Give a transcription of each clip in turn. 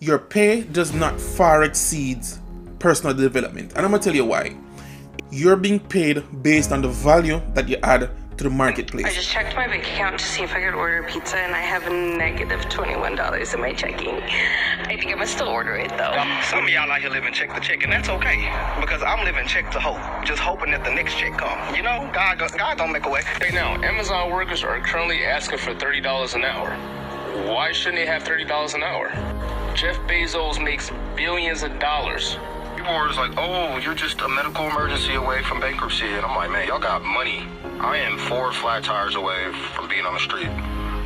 your pay does not far exceed personal development. And I'm going to tell you why. You're being paid based on the value that you add to the marketplace. I just checked my bank account to see if I could order pizza, and I have negative $21 in my checking. I think I'm gonna still order it though. Some of y'all out here living check to check, and that's okay, because I'm living check to hope, just hoping that the next check come. You know, God gonna make a way. Hey, now, Amazon workers are currently asking for $30 an hour. Why shouldn't they have $30 an hour? Jeff Bezos makes billions of dollars. People were just like, oh, you're just a medical emergency away from bankruptcy. And I'm like, man, y'all got money. I am 4 flat tires away from being on the street.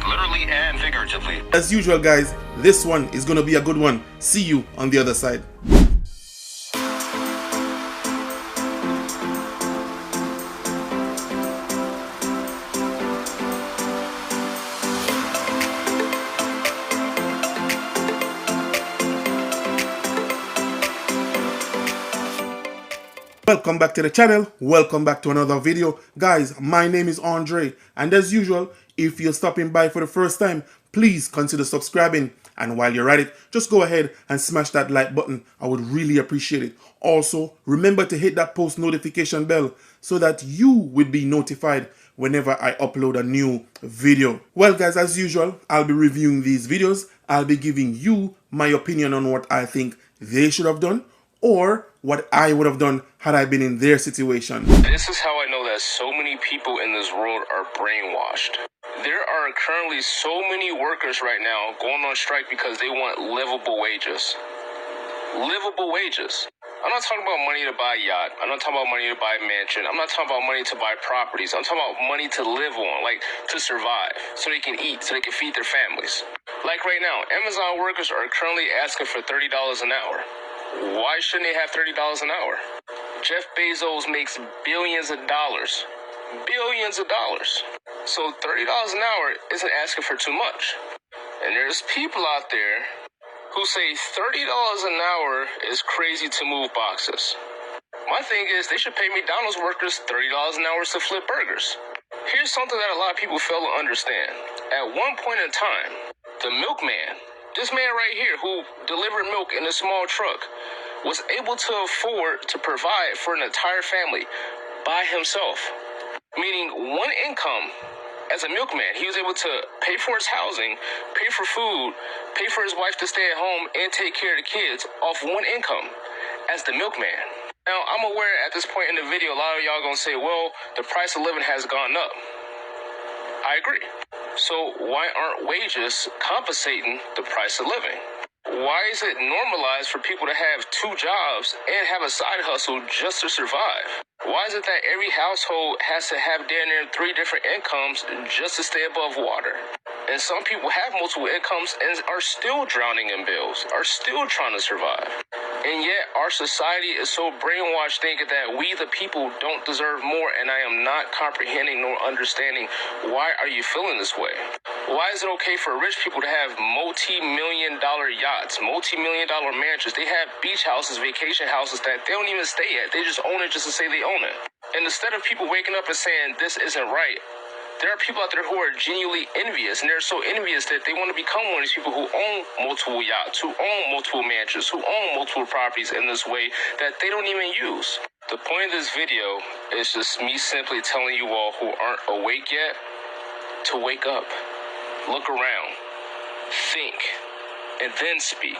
Literally and figuratively. As usual, guys, this one is going to be a good one. See you on the other side. Welcome back to the channel. Welcome back to another video. Guys, my name is Andre, and as usual, if you're stopping by for the first time, please consider subscribing, and while you're at it, just go ahead and smash that like button. I would really appreciate it. Also, remember to hit that post notification bell so that you will be notified whenever I upload a new video. Well guys, as usual, I'll be reviewing these videos. I'll be giving you my opinion on what I think they should have done, or what I would have done had I been in their situation. This is how I know that so many people in this world are brainwashed. There are currently so many workers right now going on strike because they want livable wages. Livable wages. I'm not talking about money to buy a yacht. I'm not talking about money to buy a mansion. I'm not talking about money to buy properties. I'm talking about money to live on, like to survive, so they can eat, so they can feed their families. Like right now, Amazon workers are currently asking for $30 an hour. Why shouldn't they have $30 an hour? Jeff Bezos makes billions of dollars. Billions of dollars. So $30 an hour isn't asking for too much. And there's people out there who say $30 an hour is crazy to move boxes. My thing is, they should pay McDonald's workers $30 an hour to flip burgers. Here's something that a lot of people fail to understand. At one point in time, the milkman, this man right here who delivered milk in a small truck, was able to afford to provide for an entire family by himself. Meaning one income as a milkman, he was able to pay for his housing, pay for food, pay for his wife to stay at home, and take care of the kids off one income as the milkman. Now, I'm aware at this point in the video, a lot of y'all gonna say, well, the price of living has gone up. I agree. So why aren't wages compensating the price of living? Why is it normalized for people to have 2 jobs and have a side hustle just to survive? Why is it that every household has to have damn near 3 different incomes just to stay above water? And some people have multiple incomes and are still drowning in bills, are still trying to survive. And yet our society is so brainwashed thinking that we the people don't deserve more, and I am not comprehending nor understanding why are you feeling this way? Why is it okay for rich people to have multi-million-dollar yachts, multi-million-dollar mansions? They have beach houses, vacation houses that they don't even stay at. They just own it just to say they own it. And instead of people waking up and saying this isn't right, there are people out there who are genuinely envious, and they're so envious that they want to become one of these people who own multiple yachts, who own multiple mansions, who own multiple properties in this way that they don't even use. The point of this video is just me simply telling you all who aren't awake yet to wake up, look around, think, and then speak.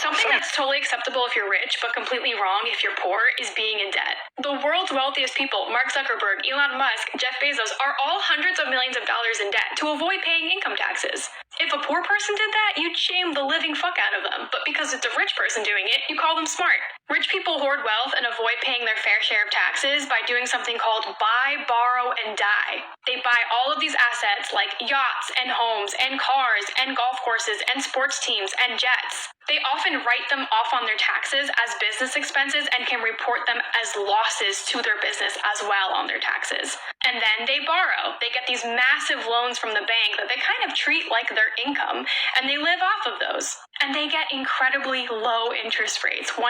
Something that's totally acceptable if you're rich, but completely wrong if you're poor, is being in debt. The world's wealthiest people, Mark Zuckerberg, Elon Musk, Jeff Bezos, are all hundreds of millions of dollars in debt to avoid paying income taxes. If a poor person did that, you'd shame the living fuck out of them. But because it's a rich person doing it, you call them smart. Rich people hoard wealth and avoid paying their fair share of taxes by doing something called buy, borrow, and die. They buy all of these assets like yachts and homes and cars and golf courses and sports teams and jets. They often write them off on their taxes as business expenses and can report them as losses to their business as well on their taxes. And then they borrow. They get these massive loans from the bank that they kind of treat like their income, and they live off of those. And they get incredibly low interest rates, 1%,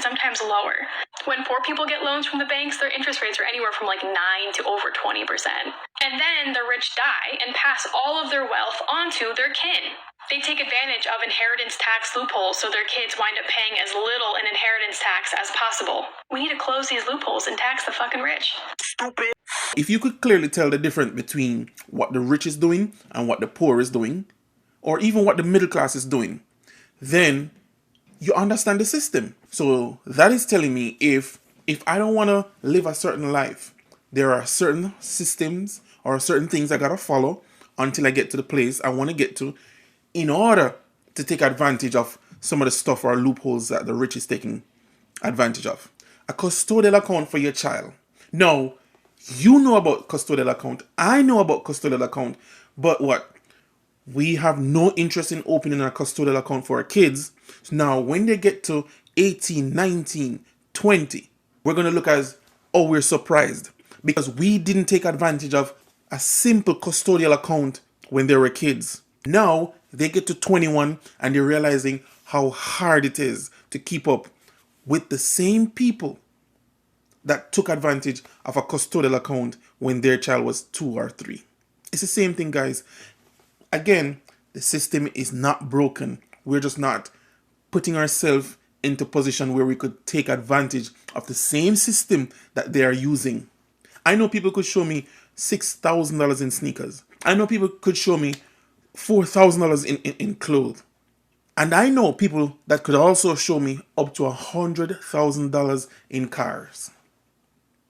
sometimes lower. When poor people get loans from the banks, their interest rates are anywhere from like 9 to over 20%. And then the rich die and pass all of their wealth onto their kin. They take advantage of inheritance tax loopholes so their kids wind up paying as little in inheritance tax as possible. We need to close these loopholes and tax the fucking rich. Stupid. If you could clearly tell the difference between what the rich is doing and what the poor is doing, or even what the middle class is doing, then you understand the system. So that is telling me if I don't want to live a certain life, there are certain systems or certain things I gotta follow until I get to the place I want to get to in order to take advantage of some of the stuff or loopholes that the rich is taking advantage of. A custodial account for your child. Now, you know about custodial account. I know about custodial account. But what? We have no interest in opening a custodial account for our kids. So now, when they get to 18, 19, 20, we're going to look as, oh, we're surprised. Because we didn't take advantage of a simple custodial account when they were kids. Now, they get to 21 and they're realizing how hard it is to keep up with the same people that took advantage of a custodial account when their child was 2 or 3. It's the same thing, guys. Again, the system is not broken. We're just not putting ourselves into a position where we could take advantage of the same system that they are using. I know people could show me $6,000 in sneakers. I know people could show me $4,000 in clothes. And I know people that could also show me up to $100,000 in cars.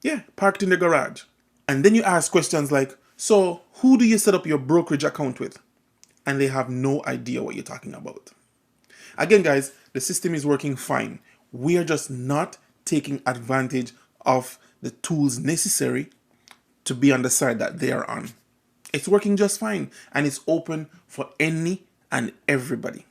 Yeah, parked in the garage. And then you ask questions like, so who do you set up your brokerage account with? And they have no idea what you're talking about. Again, guys, the system is working fine. We are just not taking advantage of the tools necessary to be on the side that they are on. It's working just fine, and it's open for any and everybody.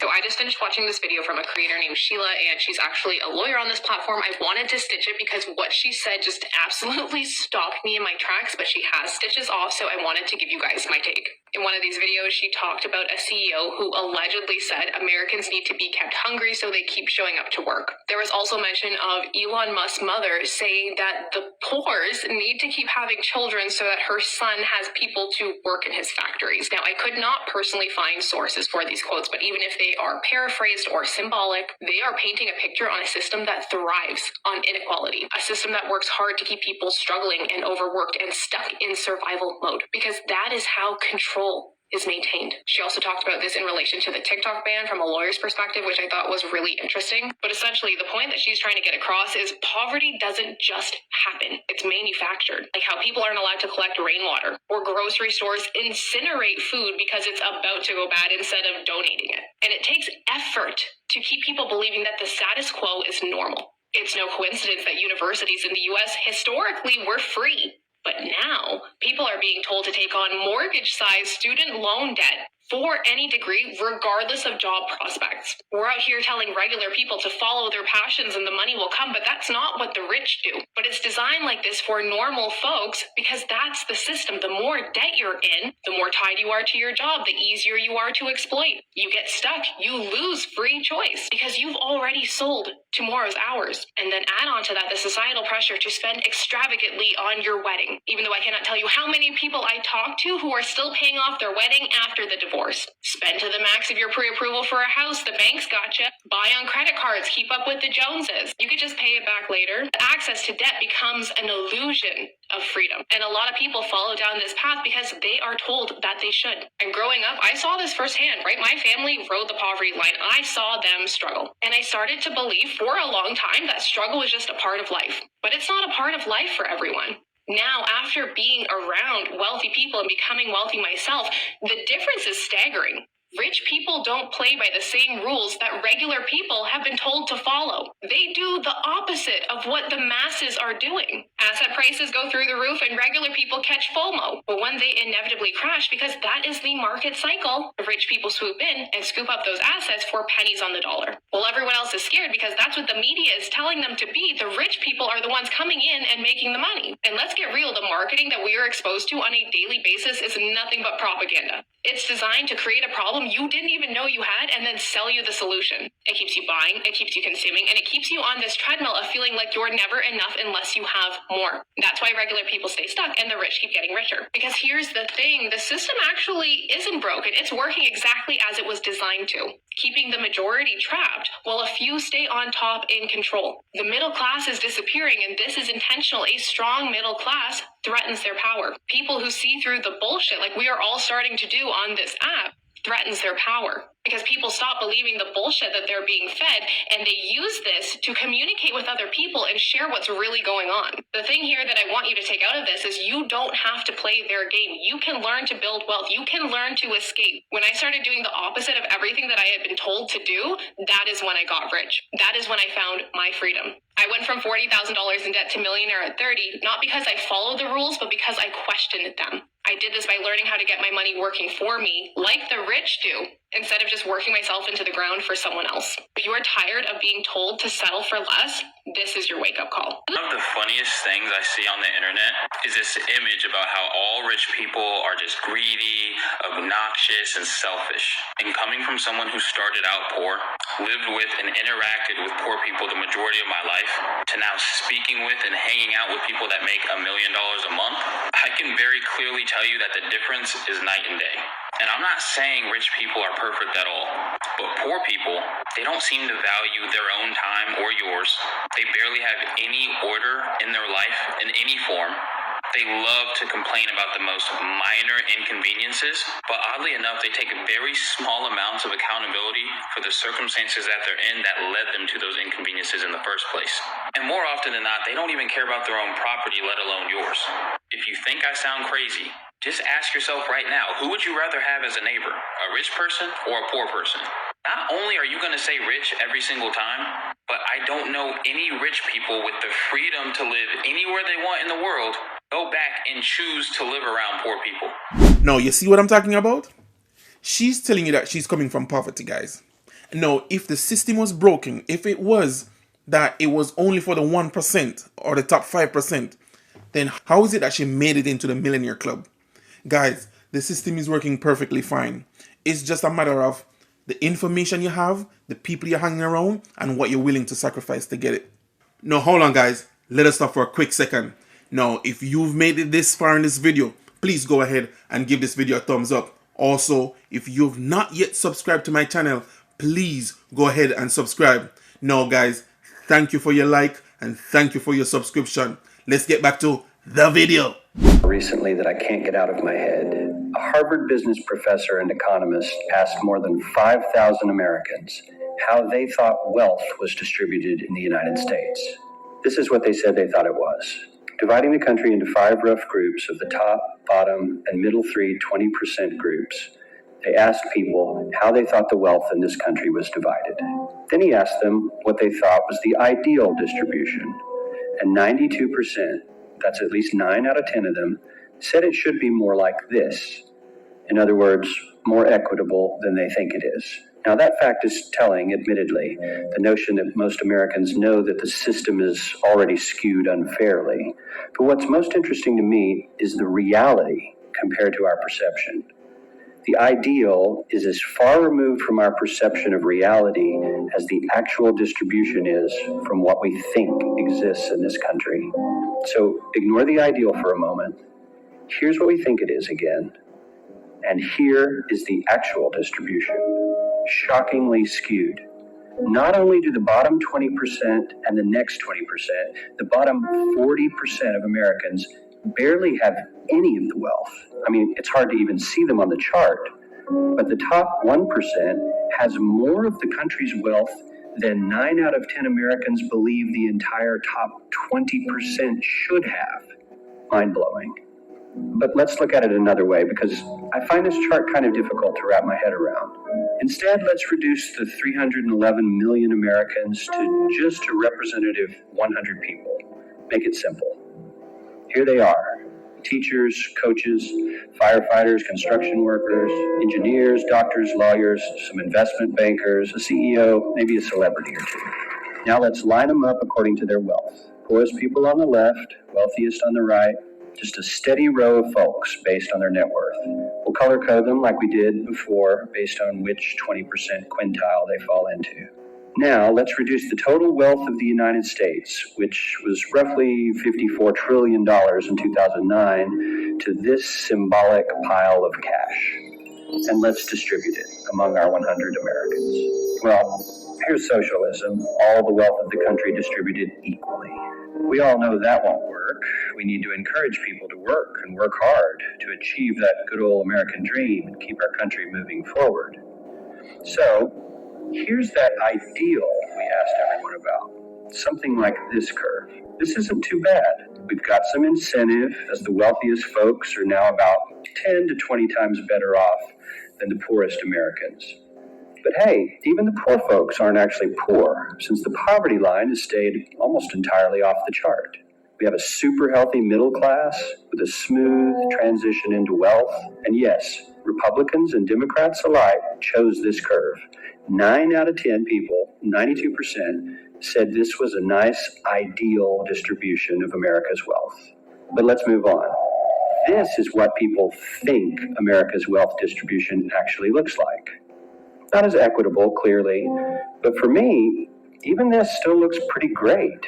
So I just finished watching this video from a creator named Sheila, and she's actually a lawyer on this platform. I wanted to stitch it because what she said just absolutely stopped me in my tracks, but she has stitches off, so I wanted to give you guys my take. In one of these videos, she talked about a CEO who allegedly said Americans need to be kept hungry so they keep showing up to work. There was also mention of Elon Musk's mother saying that the poors need to keep having children so that her son has people to work in his factories. Now, I could not personally find sources for these quotes, but even if they are paraphrased or symbolic, they are painting a picture on a system that thrives on inequality, a system that works hard to keep people struggling and overworked and stuck in survival mode, because that is how control is maintained. She also talked about this in relation to the TikTok ban from a lawyer's perspective, which I thought was really interesting. But essentially, the point that she's trying to get across is poverty doesn't just happen. It's manufactured. Like how people aren't allowed to collect rainwater, or grocery stores incinerate food because it's about to go bad instead of donating it. And it takes effort to keep people believing that the status quo is normal. It's no coincidence that universities in the US historically were free. But now, people are being told to take on mortgage-sized student loan debt for any degree, regardless of job prospects. We're out here telling regular people to follow their passions and the money will come, but that's not what the rich do. But it's designed like this for normal folks because that's the system. The more debt you're in, the more tied you are to your job, the easier you are to exploit. You get stuck, you lose free choice because you've already sold tomorrow's hours. And then add on to that the societal pressure to spend extravagantly on your wedding. Even though I cannot tell you how many people I talk to who are still paying off their wedding after the divorce. Spend to the max of your pre-approval for a house, the bank's gotcha. Buy on credit cards, keep up with the Joneses. You could just pay it back later. Access to debt becomes an illusion of freedom. And a lot of people follow down this path because they are told that they should. And growing up, I saw this firsthand, right? My family rode the poverty line. I saw them struggle. And I started to believe for a long time that struggle was just a part of life. But it's not a part of life for everyone. Now, after being around wealthy people and becoming wealthy myself, the difference is staggering. Rich people don't play by the same rules that regular people have been told to follow. They do the opposite of what the masses are doing. Asset prices go through the roof and regular people catch FOMO. But when they inevitably crash, because that is the market cycle, the rich people swoop in and scoop up those assets for pennies on the dollar. While everyone else is scared because that's what the media is telling them to be, the rich people are the ones coming in and making the money. And let's get real, the marketing that we are exposed to on a daily basis is nothing but propaganda. It's designed to create a problem you didn't even know you had and then sell you the solution. It keeps you buying, it keeps you consuming, and it keeps you on this treadmill of feeling like you're never enough unless you have more. That's why regular people stay stuck and the rich keep getting richer. Because here's the thing, the system actually isn't broken. It's working exactly as it was designed to, keeping the majority trapped while a few stay on top in control. The middle class is disappearing, and this is intentional. A strong middle class threatens their power. People who see through the bullshit, like we are all starting to do on this app, threatens their power. Because people stop believing the bullshit that they're being fed, and they use this to communicate with other people and share what's really going on. The thing here that I want you to take out of this is you don't have to play their game. You can learn to build wealth. You can learn to escape. When I started doing the opposite of everything that I had been told to do, that is when I got rich. That is when I found my freedom. I went from $40,000 in debt to millionaire at 30, not because I followed the rules, but because I questioned them. I did this by learning how to get my money working for me, like the rich do, instead of just working myself into the ground for someone else. If you are tired of being told to settle for less, this is your wake-up call. One of the funniest things I see on the internet is this image about how all rich people are just greedy, obnoxious, and selfish. And coming from someone who started out poor, lived with and interacted with poor people the majority of my life, to now speaking with and hanging out with people that make $1 million a month, I can very clearly tell you that the difference is night and day. And I'm not saying rich people are perfect at all, but poor people, they don't seem to value their own time or yours. They barely have any order in their life in any form. They love to complain about the most minor inconveniences, but oddly enough, they take very small amounts of accountability for the circumstances that they're in that led them to those inconveniences in the first place. And more often than not, they don't even care about their own property, let alone yours. If you think I sound crazy, just ask yourself right now, who would you rather have as a neighbor, a rich person or a poor person? Not only are you going to say rich every single time, but I don't know any rich people with the freedom to live anywhere they want in the world go back and choose to live around poor people. No, you see what I'm talking about? She's telling you that she's coming from poverty, guys. No, if the system was broken, if it was that it was only for the 1% or the top 5%, then how is it that she made it into the millionaire club? Guys, the system is working perfectly fine. It's just a matter of the information you have, the people you're hanging around, and what you're willing to sacrifice to get it. Now, hold on, guys. Let us stop for a quick second. Now, if you've made it this far in this video, please go ahead and give this video a thumbs up. Also, if you've not yet subscribed to my channel, please go ahead and subscribe. Now, guys, thank you for your like and thank you for your subscription. Let's get back to the video. Recently that I can't get out of my head. A Harvard business professor and economist asked more than 5,000 Americans how they thought wealth was distributed in the United States. This is what they said they thought it was. Dividing the country into 5 rough groups of the top, bottom, and middle 20% groups, they asked people how they thought the wealth in this country was divided. Then he asked them what they thought was the ideal distribution. And 92%, that's at least 9 out of 10 of them, said it should be more like this. In other words, more equitable than they think it is. Now that fact is telling, admittedly, the notion that most Americans know that the system is already skewed unfairly. But what's most interesting to me is the reality compared to our perception. The ideal is as far removed from our perception of reality as the actual distribution is from what we think exists in this country. So ignore the ideal for a moment. Here's what we think it is again. And here is the actual distribution. Shockingly skewed. Not only do the bottom 20% and the next 20%, the bottom 40% of Americans barely have any of the wealth. I mean, it's hard to even see them on the chart. But the top 1% has more of the country's wealth than 9 out of 10 Americans believe the entire top 20% should have. Mind-blowing. But let's look at it another way, because I find this chart kind of difficult to wrap my head around. Instead, let's reduce the 311 million Americans to just a representative 100 people. Make it simple. Here they are. Teachers, coaches, firefighters, construction workers, engineers, doctors, lawyers, some investment bankers, a CEO, maybe a celebrity or two. Now let's line them up according to their wealth. Poorest people on the left, wealthiest on the right. Just a steady row of folks based on their net worth. We'll color code them like we did before based on which 20% quintile they fall into. Now, let's reduce the total wealth of the United States, which was roughly $54 trillion in 2009, to this symbolic pile of cash. And let's distribute it among our 100 Americans. Well, here's socialism, all the wealth of the country distributed equally. We all know that won't work. We need to encourage people to work and work hard to achieve that good old American dream and keep our country moving forward. So, here's that ideal we asked everyone about. Something like this curve. This isn't too bad. We've got some incentive as the wealthiest folks are now about 10 to 20 times better off than the poorest Americans. But hey, even the poor folks aren't actually poor, since the poverty line has stayed almost entirely off the chart. We have a super healthy middle class with a smooth transition into wealth. And yes, Republicans and Democrats alike chose this curve. 9 out of 10 people, 92%, said this was a nice, ideal distribution of America's wealth. But let's move on. This is what people think America's wealth distribution actually looks like. Not as equitable, clearly, but for me, even this still looks pretty great.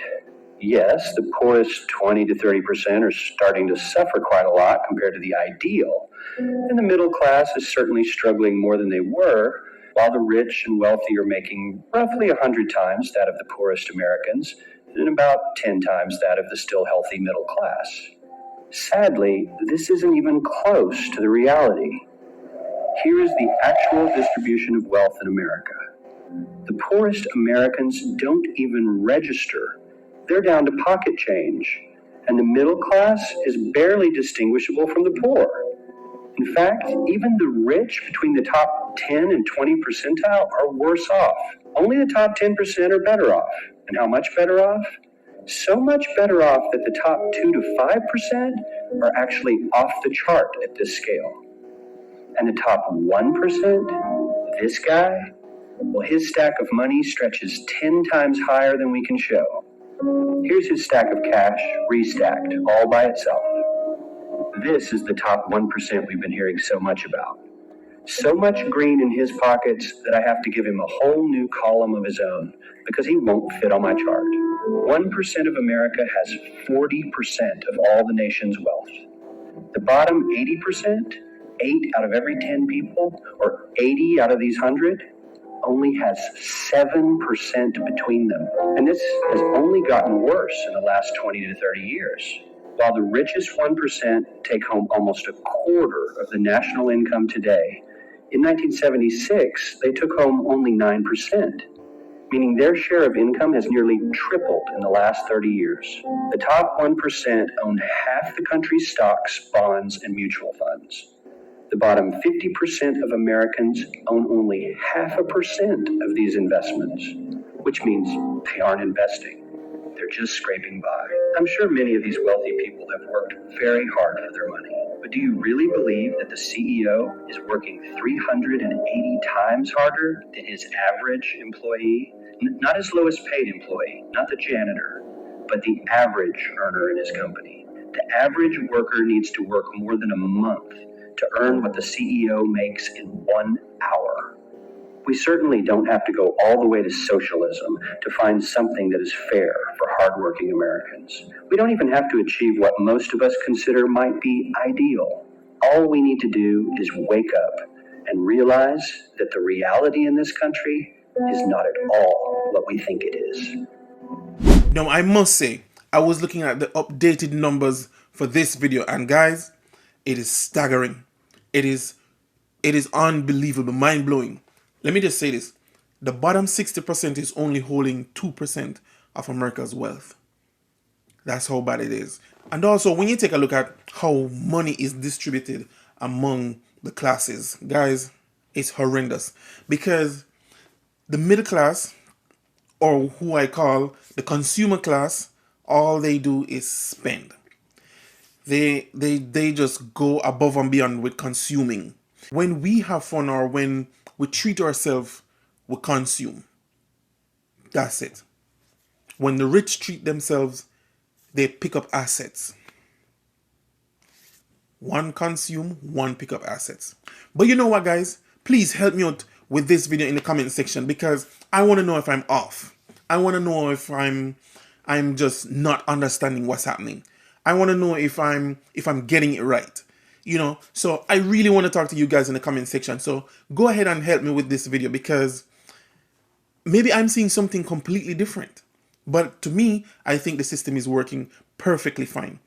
Yes, the poorest 20 to 30% are starting to suffer quite a lot compared to the ideal, and the middle class is certainly struggling more than they were, while the rich and wealthy are making roughly 100 times that of the poorest Americans and about 10 times that of the still healthy middle class. Sadly, this isn't even close to the reality. Here is the actual distribution of wealth in America. The poorest Americans don't even register. They're down to pocket change, and the middle class is barely distinguishable from the poor. In fact, even the rich between the top 10 and 20 percentile are worse off. Only the top 10% are better off. And how much better off? So much better off that the top 2 to 5% are actually off the chart at this scale. And the top 1%, this guy, well, his stack of money stretches 10 times higher than we can show. Here's his stack of cash, restacked, all by itself. This is the top 1% we've been hearing so much about. So much green in his pockets that I have to give him a whole new column of his own because he won't fit on my chart. 1% of America has 40% of all the nation's wealth. The bottom 80%, 8 out of every 10 people, or 80 out of these 100, only has 7% between them. And this has only gotten worse in the last 20 to 30 years. While the richest 1% take home almost a quarter of the national income today, in 1976, they took home only 9%, meaning their share of income has nearly tripled in the last 30 years. The top 1% own half the country's stocks, bonds, and mutual funds. The bottom 50% of Americans own only 0.5% of these investments, which means they aren't investing. They're just scraping by. I'm sure many of these wealthy people have worked very hard for their money. But do you really believe that the CEO is working 380 times harder than his average employee? Not his lowest paid employee, not the janitor, but the average earner in his company. The average worker needs to work more than a month to earn what the CEO makes in 1 hour. We certainly don't have to go all the way to socialism to find something that is fair for hardworking Americans. We don't even have to achieve what most of us consider might be ideal. All we need to do is wake up and realize that the reality in this country is not at all what we think it is. Now, I must say, I was looking at the updated numbers for this video, and guys, it is staggering. It is unbelievable, mind-blowing. Let me just say this. The bottom 60% is only holding 2% of America's wealth. That's how bad it is. And also, when you take a look at how money is distributed among the classes, guys, it's horrendous. Because the middle class, or who I call the consumer class, all they do is spend. They just go above and beyond with consuming. When we have fun or when we treat ourselves, we consume. That's it. When the rich treat themselves, they pick up assets. One consume, one pick up assets. But you know what, guys? Please help me out with this video in the comment section, because I want to know if I'm off. I want to know if I'm just not understanding what's happening. I want to know if I'm getting it right. You know, so I really want to talk to you guys in the comment section. So go ahead and help me with this video, because maybe I'm seeing something completely different. But to me, I think the system is working perfectly fine.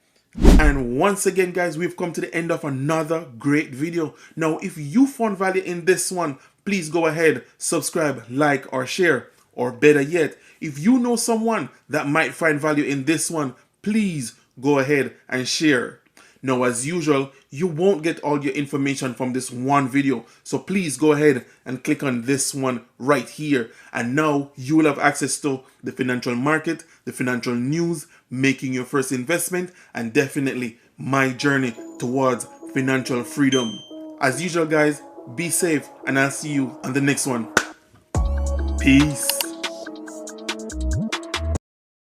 And once again, guys, we've come to the end of another great video. Now, if you found value in this one, please go ahead, subscribe, like, or share. Or better yet, if you know someone that might find value in this one, please go ahead and share. Now, as usual, you won't get all your information from this one video, so please go ahead and click on this one right here. And now you will have access to the financial market, the financial news, making your first investment, and definitely my journey towards financial freedom. As usual, guys, be safe, and I'll see you on the next one. Peace.